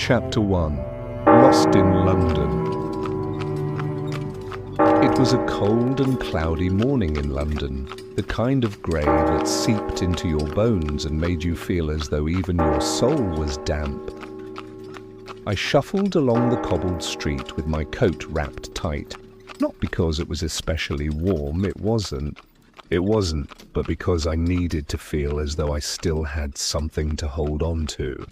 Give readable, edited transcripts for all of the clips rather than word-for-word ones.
Chapter 1. Lost in London. It was a cold and cloudy morning in London, the kind of grey that seeped into your bones and made you feel as though even your soul was damp. I shuffled along the cobbled street with my coat wrapped tight, not because it was especially warm, it wasn't, but because I needed to feel as though I still had something to hold on to.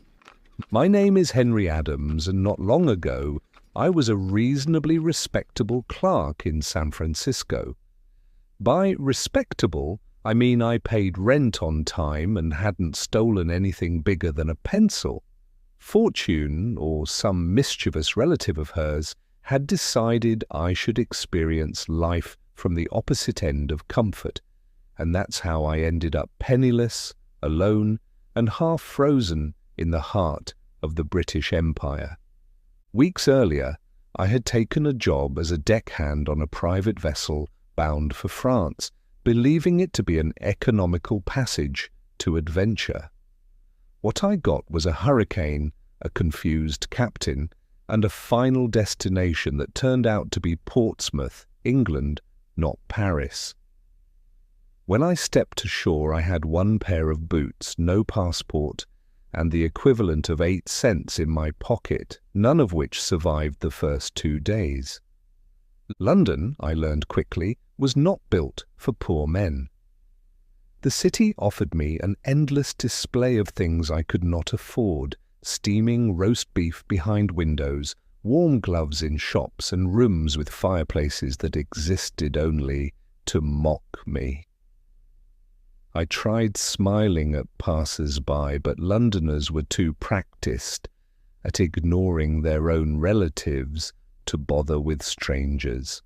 My name is Henry Adams, and not long ago I was a reasonably respectable clerk in San Francisco. By respectable, I mean I paid rent on time and hadn't stolen anything bigger than a pencil. Fortune, or some mischievous relative of hers, had decided I should experience life from the opposite end of comfort, and that's how I ended up penniless, alone, and half frozen in the heart of the British Empire. Weeks earlier, I had taken a job as a deckhand on a private vessel bound for France, believing it to be an economical passage to adventure. What I got was a hurricane, a confused captain, and a final destination that turned out to be Portsmouth, England, not Paris. When I stepped ashore, I had one pair of boots, no passport, and the equivalent of 8 cents in my pocket, none of which survived the first 2 days. London, I learned quickly, was not built for poor men. The city offered me an endless display of things I could not afford: steaming roast beef behind windows, warm gloves in shops, and rooms with fireplaces that existed only to mock me. I tried smiling at passers-by, but Londoners were too practiced at ignoring their own relatives to bother with strangers.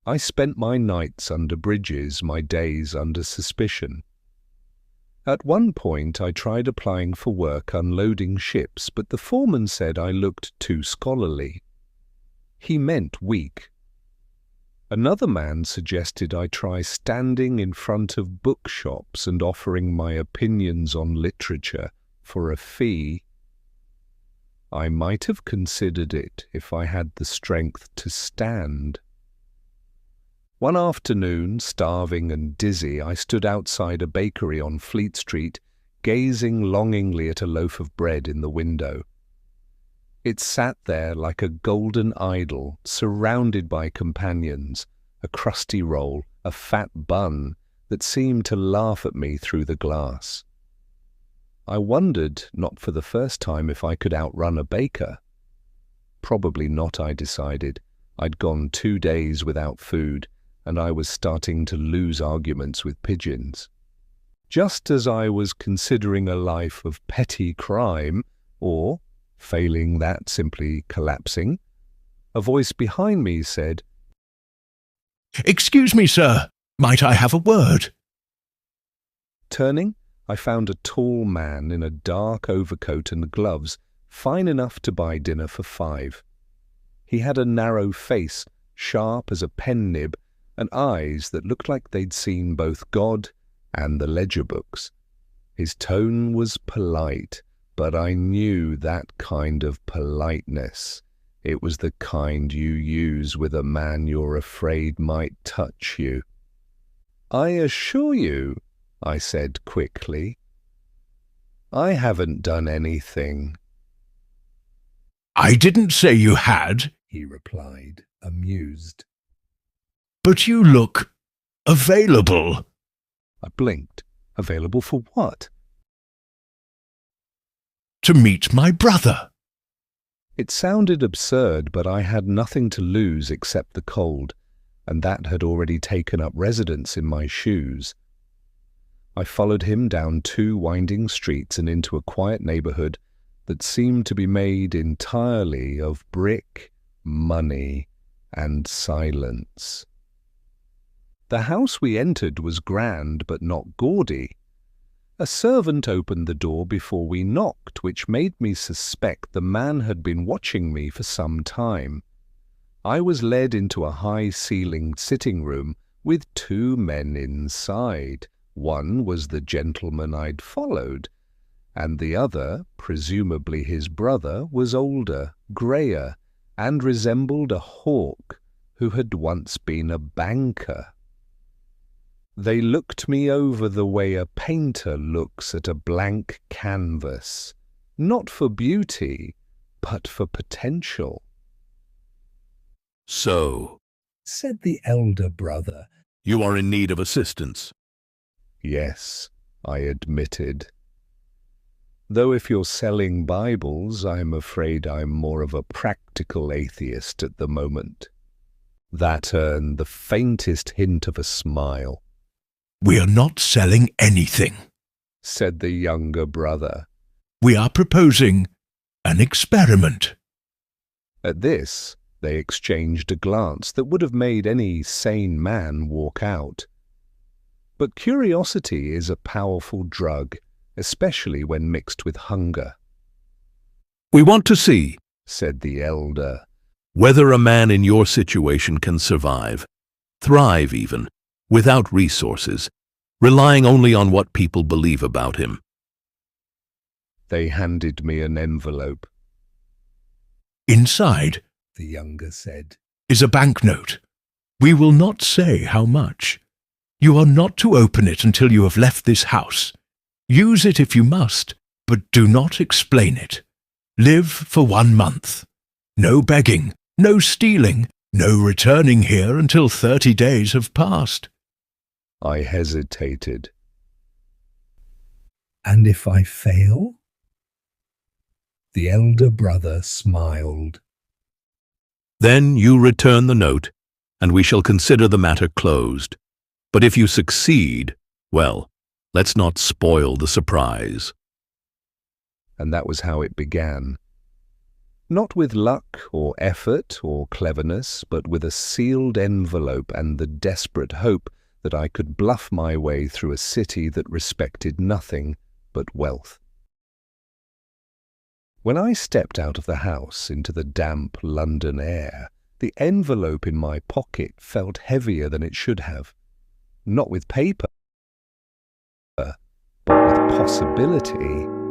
I spent my nights under bridges, my days under suspicion. At one point I tried applying for work unloading ships, but the foreman said I looked too scholarly. He meant weak. Another man suggested I try standing in front of bookshops and offering my opinions on literature for a fee. I might have considered it if I had the strength to stand. One afternoon, starving and dizzy, I stood outside a bakery on Fleet Street, gazing longingly at a loaf of bread in the window. It sat there like a golden idol, surrounded by companions, a crusty roll, a fat bun that seemed to laugh at me through the glass. I wondered, not for the first time, if I could outrun a baker. Probably not, I decided. I'd gone 2 days without food, and I was starting to lose arguments with pigeons. Just as I was considering a life of petty crime, or, failing that, simply collapsing, a voice behind me said, "Excuse me, sir. Might I have a word?" Turning, I found a tall man in a dark overcoat and gloves, fine enough to buy dinner for 5. He had a narrow face, sharp as a pen nib, and eyes that looked like they'd seen both God and the ledger books. His tone was polite, but I knew that kind of politeness. It was the kind you use with a man you're afraid might touch you. "I assure you," I said quickly, "I haven't done anything." "I didn't say you had," he replied, amused. "But you look available." I blinked. Available for what? "To meet my brother." It sounded absurd, but I had nothing to lose except the cold, and that had already taken up residence in my shoes. I followed him down 2 winding streets and into a quiet neighborhood that seemed to be made entirely of brick, money, and silence. The house we entered was grand but not gaudy. A servant opened the door before we knocked, which made me suspect the man had been watching me for some time. I was led into a high-ceilinged sitting room with 2 men inside. One was the gentleman I'd followed, and the other, presumably his brother, was older, greyer, and resembled a hawk who had once been a banker. They looked me over the way a painter looks at a blank canvas, not for beauty, but for potential. "So," said the elder brother. "you are in need of assistance." Yes, I admitted. Though if you're selling Bibles, I'm afraid I'm more of a practical atheist at the moment. That earned the faintest hint of a smile. "We are not selling anything," said the younger brother. "We are proposing an experiment." At this, they exchanged a glance that would have made any sane man walk out. But curiosity is a powerful drug, especially when mixed with hunger. "We want to see," said the elder, "whether a man in your situation can survive, thrive even, without resources, relying only on what people believe about him." They handed me an envelope. "Inside," the younger said, "is a banknote. We will not say how much. You are not to open it until you have left this house. Use it if you must, but do not explain it. Live for 1 month. No begging, no stealing, no returning here until 30 days have passed." I hesitated. And if I fail? The elder brother smiled. "Then you return the note, and we shall consider the matter closed. But if you succeed, well, let's not spoil the surprise." And that was how it began. Not with luck or effort or cleverness, but with a sealed envelope and the desperate hope that I could bluff my way through a city that respected nothing but wealth. When I stepped out of the house into the damp London air, the envelope in my pocket felt heavier than it should have. Not with paper, but with possibility.